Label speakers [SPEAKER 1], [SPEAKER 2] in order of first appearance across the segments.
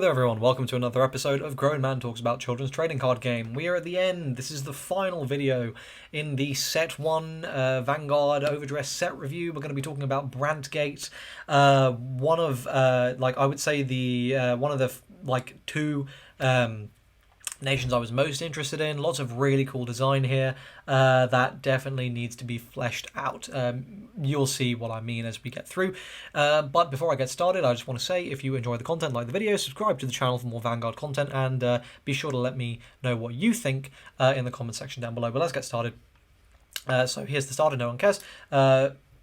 [SPEAKER 1] Hello there everyone, welcome to another episode of Grown Man Talks About Children's Trading Card Game. We are at the end. This is the final video in the Set 1 Vanguard overdress set review. We're going to be talking about Brandt, one of, I would say one of the, two nations I was most interested in. Lots of really cool design here that definitely needs to be fleshed out. You'll see what I mean as we get through. But before I get started, I just want to say, if you enjoy the content, like the video, subscribe to the channel for more Vanguard content, and be sure to let me know what you think in the comment section down below. But let's get started. So here's the starter, no one cares.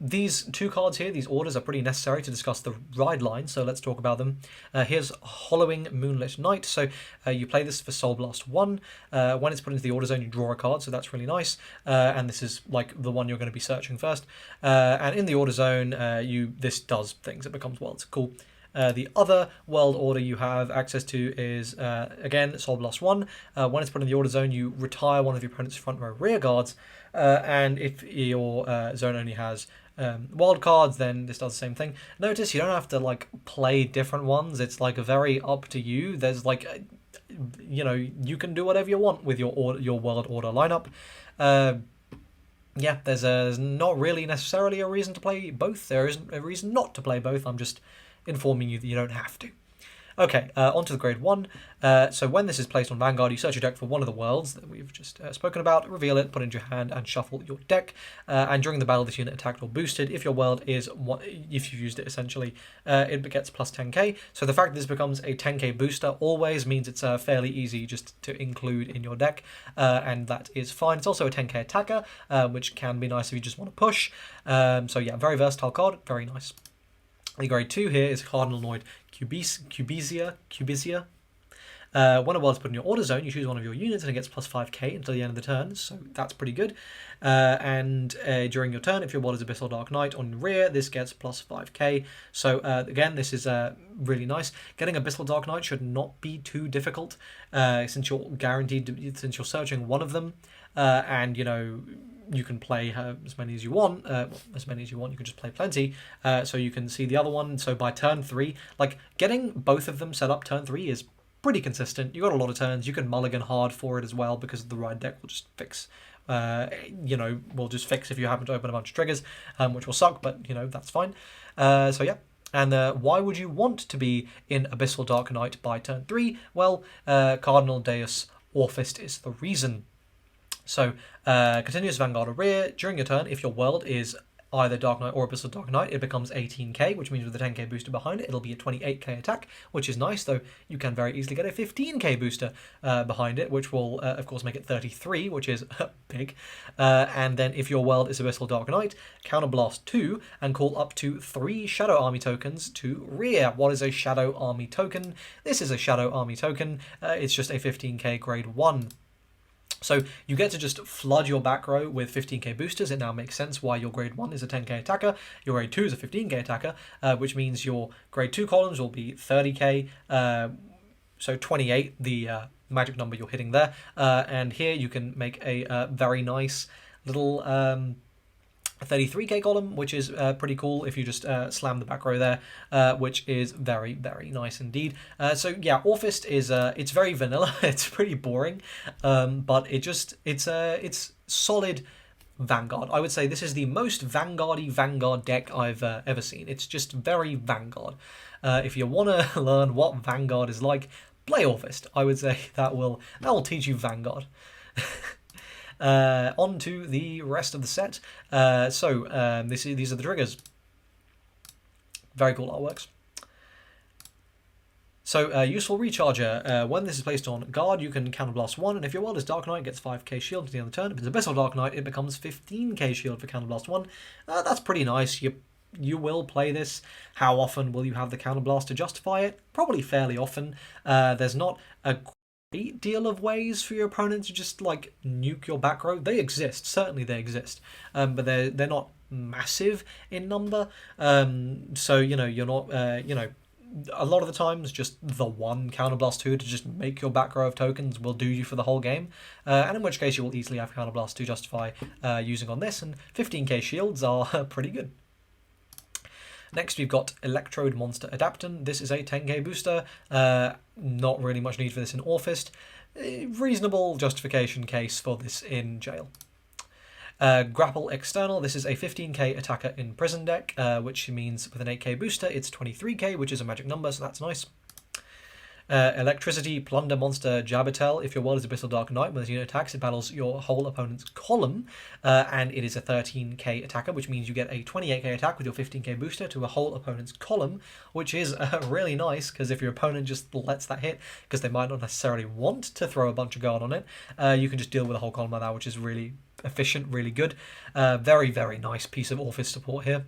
[SPEAKER 1] These two cards here, these orders, are pretty necessary to discuss the ride line, so let's talk about them. Here's Hollowing Moonlit Night. So you play this for Soul Blast 1. When it's put into the order zone, you draw a card, so that's really nice. And this is like the one you're going to be searching first. And in the order zone, this does things. It becomes worlds. Cool. The other world order you have access to is, again, Soul Blast 1. When it's put in the order zone, you retire one of your opponent's front row rear guards. And if your zone only has wild cards, then this does the same thing. Notice you don't have to play different ones. It's a very up to you. There's you can do whatever you want with your world order lineup. Yeah, there's not really necessarily a reason to play both. There isn't a reason not to play both. I'm just informing you that you don't have to. Okay, on to the grade 1. So when this is placed on Vanguard, you search your deck for one of the worlds that we've just spoken about, reveal it, put it into your hand, and shuffle your deck. And during the battle, this unit attacked or boosted. If your world is, if you've used it essentially, it gets plus 10k. So the fact that this becomes a 10k booster always means it's fairly easy just to include in your deck, and that is fine. It's also a 10k attacker, which can be nice if you just want to push. So yeah, very versatile card, very nice. The grade 2 here is Cardinaloid Cubisia. When a world's put in your order zone, you choose one of your units and it gets plus 5k until the end of the turn, so that's pretty good. And during your turn, if your world is Abyssal Dark Knight on rear, this gets plus 5k. So again, this is really nice. Getting Abyssal Dark Knight should not be too difficult, since you're guaranteed, since you're searching one of them, and you can play as many as you want. As many as you want, you can just play plenty. So you can see the other one. So by turn 3, getting both of them set up turn 3 is pretty consistent. You got a lot of turns. You can mulligan hard for it as well, because the ride deck will just fix. Will just fix if you happen to open a bunch of triggers, which will suck, but that's fine. So yeah. And why would you want to be in Abyssal Dark Knight by turn 3? Well, Cardinal Deus Orphist is the reason. So, continuous Vanguard or rear. During your turn, if your world is either Dark Knight or Abyssal Dark Knight, it becomes 18k, which means with the 10k booster behind it, it'll be a 28k attack, which is nice, though you can very easily get a 15k booster behind it, which will, of course, make it 33, which is big. And then if your world is Abyssal Dark Knight, Counterblast 2, and call up to 3 Shadow Army tokens to rear. What is a Shadow Army token? This is a Shadow Army token. It's just a 15k grade 1. So you get to just flood your back row with 15k boosters. It now makes sense why your grade 1 is a 10k attacker, your grade 2 is a 15k attacker, which means your grade 2 columns will be 30k, so 28, the magic number you're hitting there. And here you can make a very nice little 33k column, which is pretty cool if you just slam the back row there, which is very, very nice indeed. So yeah, Orphist is it's very vanilla. It's pretty boring, but it's solid Vanguard. I would say this is the most Vanguard-y Vanguard deck I've ever seen. It's just very Vanguard. If you want to learn what Vanguard is like, play Orphist. I would say that will teach you Vanguard. On to the rest of the set. These are the triggers. Very cool artworks. So, useful recharger. When this is placed on guard, you can counterblast 1, and if your world is Dark Knight, it gets 5k shield at the end of the turn. If it's Abyssal Dark Knight, it becomes 15k shield for counterblast 1. That's pretty nice. You will play this. How often will you have the counterblast to justify it? Probably fairly often. There's not a great deal of ways for your opponent to just nuke your back row. They exist, certainly they exist, but they're not massive in number. So you're not a lot of the times just the one Counterblast 2 to just make your back row of tokens will do you for the whole game, and in which case you will easily have Counterblast 2 justify using on this, and 15k shields are pretty good. Next, we've got Electrode Monster Adapton. This is a 10k booster. Not really much need for this in Orphist. Reasonable justification case for this in Jail. Grapple External. This is a 15k attacker in Prison deck, which means with an 8k booster, it's 23k, which is a magic number, so that's nice. Electricity Plunder Monster Jabatel. If your world is Abyssal Dark Knight, when this unit attacks, it battles your whole opponent's column, and it is a 13k attacker, which means you get a 28k attack with your 15k booster to a whole opponent's column, which is really nice, because if your opponent just lets that hit, because they might not necessarily want to throw a bunch of guard on it, you can just deal with a whole column like that, which is really efficient, really good. Very, very nice piece of Orphist support here.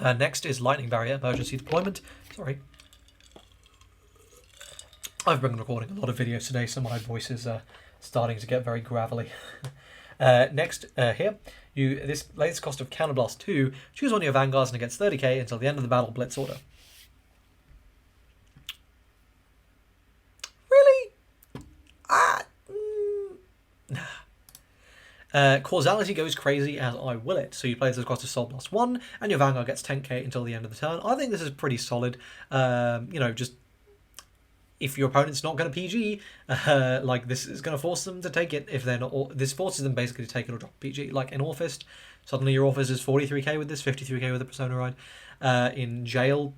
[SPEAKER 1] Next is Lightning Barrier Emergency Deployment. Sorry. I've been recording a lot of videos today, so my voice is starting to get very gravelly. Next, here, this latest cost of Counterblast 2, choose one of your Vanguards and it gets 30k until the end of the battle Blitz order. Really? Causality goes crazy as I will it. So you play this cost of Soul Blast 1, and your Vanguard gets 10k until the end of the turn. I think this is pretty solid. Just if your opponent's not going to PG, like this is going to force them to take it. If they're not, this forces them basically to take it or drop PG. Like in Orphist, suddenly your Orphist is 43k with this, 53k with the Persona Ride. In Jail,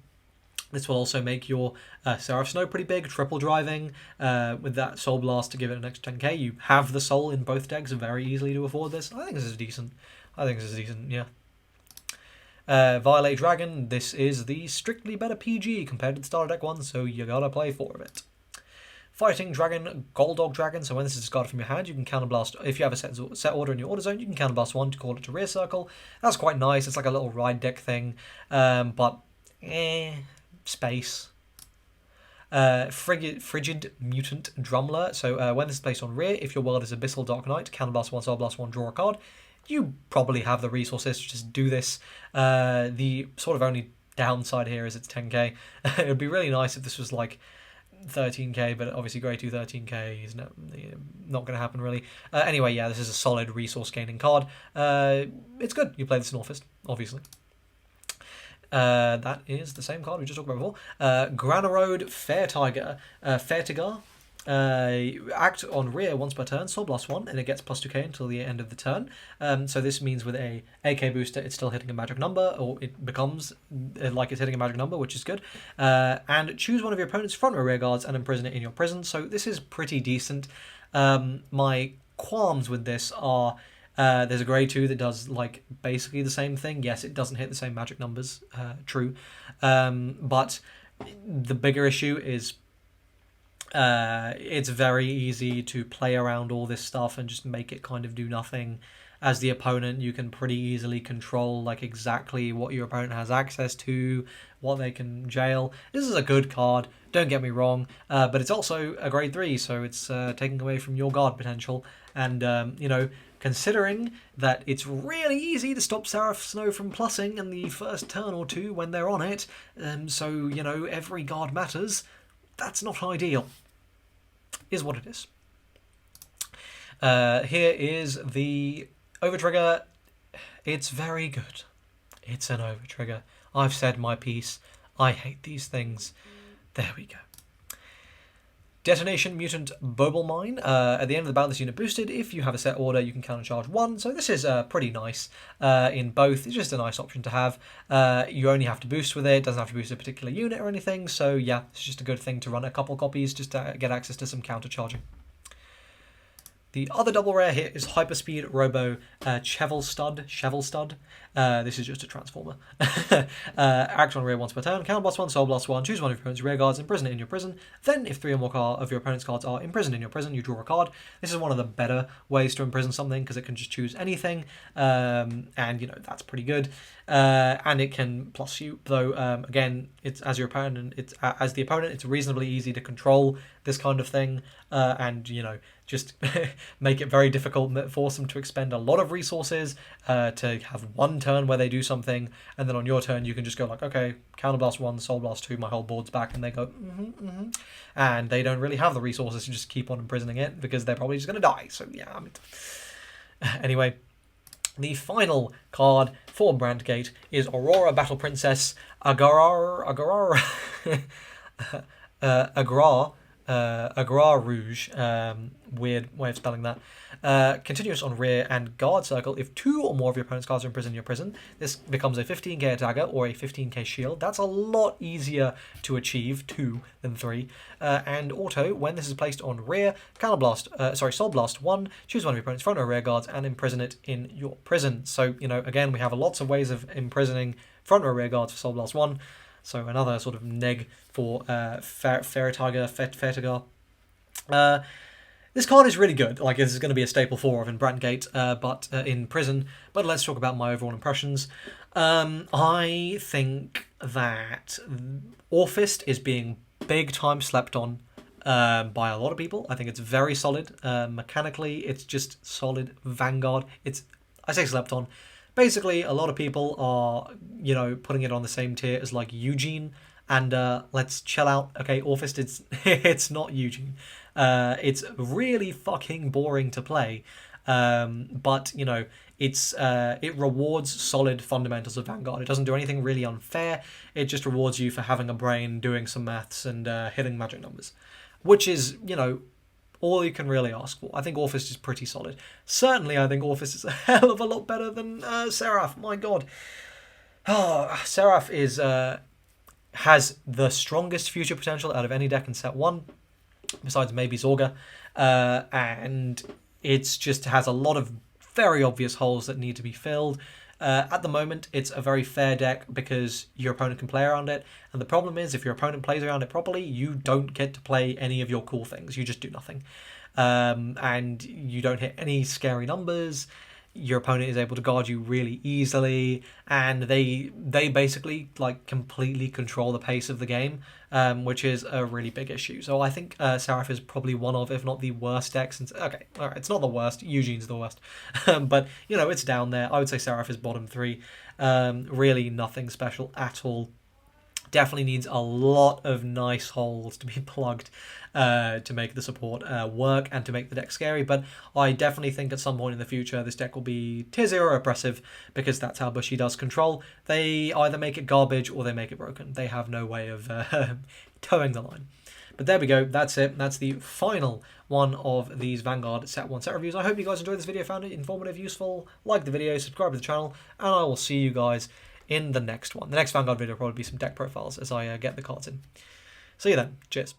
[SPEAKER 1] this will also make your Seraph Snow pretty big, triple driving, with that Soul Blast to give it an extra 10k. You have the Soul in both decks very easily to afford this. I think this is decent. Yeah. Violate Dragon, this is the strictly better PG compared to the starter deck one, so you gotta play 4 of it. Fighting Dragon, Goldog Dragon, so when this is discarded from your hand, you can counterblast, if you have a set order in your order zone, you can counterblast 1 to call it to rear circle. That's quite nice, it's like a little ride deck thing, but space. Frigid Mutant Drumler, so when this is placed on rear, if your world is Abyssal Dark Knight, counterblast 1, soul blast 1, draw a card. You probably have the resources to just do this. The sort of only downside here is it's 10k. It would be really nice if this was like 13k, but obviously grade 2 13k is not going to happen really. Anyway, yeah, this is a solid resource gaining card. It's good. You play this in Orphist, obviously. That is the same card we just talked about before. Granerode Fairtigar. Act on rear once per turn, Soul Blast 1, and it gets plus 2k until the end of the turn. So this means with a AK booster, it's still hitting a magic number, or it becomes like it's hitting a magic number, which is good. And choose one of your opponent's front row rear guards and imprison it in your prison. So this is pretty decent. My qualms with this are there's a grade 2 that does like basically the same thing. Yes, it doesn't hit the same magic numbers, true. But the bigger issue is it's very easy to play around all this stuff and just make it kind of do nothing. As the opponent, you can pretty easily control like exactly what your opponent has access to, what they can jail. This is a good card, don't get me wrong, but it's also a grade 3, so it's taking away from your guard potential. And, considering that it's really easy to stop Seraph Snow from plussing in the first turn or two when they're on it, so, every guard matters, that's not ideal. Is what it is. Here is the overtrigger. It's very good. It's an overtrigger. I've said my piece. I hate these things. There we go. Detonation Mutant Bobble Mine. At the end of the battle, this unit boosted. If you have a set order, you can countercharge 1. So this is pretty nice in both. It's just a nice option to have. You only have to boost with it. It doesn't have to boost a particular unit or anything. So yeah, it's just a good thing to run a couple copies just to get access to some countercharging. The other double rare here is Hyperspeed Robo Chevel Stud. This is just a transformer. Act on rear once per turn. Counterblast 1, Soul Blast 1. Choose one of your opponent's rear guards, imprison it in your prison. Then, if 3 or more of your opponent's cards are imprisoned in your prison, you draw a card. This is one of the better ways to imprison something because it can just choose anything, and that's pretty good. And it can plus you, though. Again, it's as your opponent. It's as the opponent. It's reasonably easy to control this kind of thing, and just make it very difficult, force them to expend a lot of resources to have one turn where they do something, and then on your turn you can just go like, okay, Counterblast 1, Soul Blast 2, my whole board's back, and they go, and they don't really have the resources to just keep on imprisoning it because they're probably just going to die. So yeah, anyway. The final card for Brandt Gate is Aurora Battle Princess Agrar Rouge, weird way of spelling that. Continuous on rear and guard circle. If 2 or more of your opponent's cards are imprisoned in your prison, this becomes a 15k dagger or a 15k shield. That's a lot easier to achieve, 2 than 3. And auto, when this is placed on rear, Soul Blast 1, choose one of your opponent's front or rear guards and imprison it in your prison. So, again, we have lots of ways of imprisoning front or rear guards for Soul Blast 1. So another sort of neg for Fertigar. This card is really good. This is going to be a staple 4 of in Brandt Gate, but in prison. But let's talk about my overall impressions. I think that Orfist is being big time slept on by a lot of people. I think it's very solid. Mechanically, it's just solid Vanguard. I say slept on. Basically, a lot of people are, putting it on the same tier as Eugene, and let's chill out. Okay, Orfist, it's not Eugene. It's really fucking boring to play, but it rewards solid fundamentals of Vanguard. It doesn't do anything really unfair. It just rewards you for having a brain, doing some maths, and hitting magic numbers, which is all you can really ask for. I think Orfist is pretty solid. Certainly, I think Orfist is a hell of a lot better than Seraph. My God. Seraph has the strongest future potential out of any deck in set 1, besides maybe Zorga. And it just has a lot of very obvious holes that need to be filled. At the moment, it's a very fair deck because your opponent can play around it. And the problem is, if your opponent plays around it properly, you don't get to play any of your cool things. You just do nothing. And you don't hit any scary numbers. Your opponent is able to guard you really easily. And they basically completely control the pace of the game, which is a really big issue. So I think Seraph is probably one of, if not the worst decks. Okay, all right, it's not the worst. Eugene's the worst. But, it's down there. I would say Seraph is bottom 3. Really nothing special at all. Definitely needs a lot of nice holes to be plugged to make the support work and to make the deck scary. But I definitely think at some point in the future this deck will be tier 0 oppressive, because that's how Bushy does control. They either make it garbage or they make it broken. They have no way of towing the line. But there we go. That's it. That's the final one of these Vanguard set 1 set reviews. I hope you guys enjoyed this video, found it informative, useful. Like the video, subscribe to the channel, and I will see you guys in the next one. The next Vanguard video will probably be some deck profiles as I get the cards in. See you then. Cheers.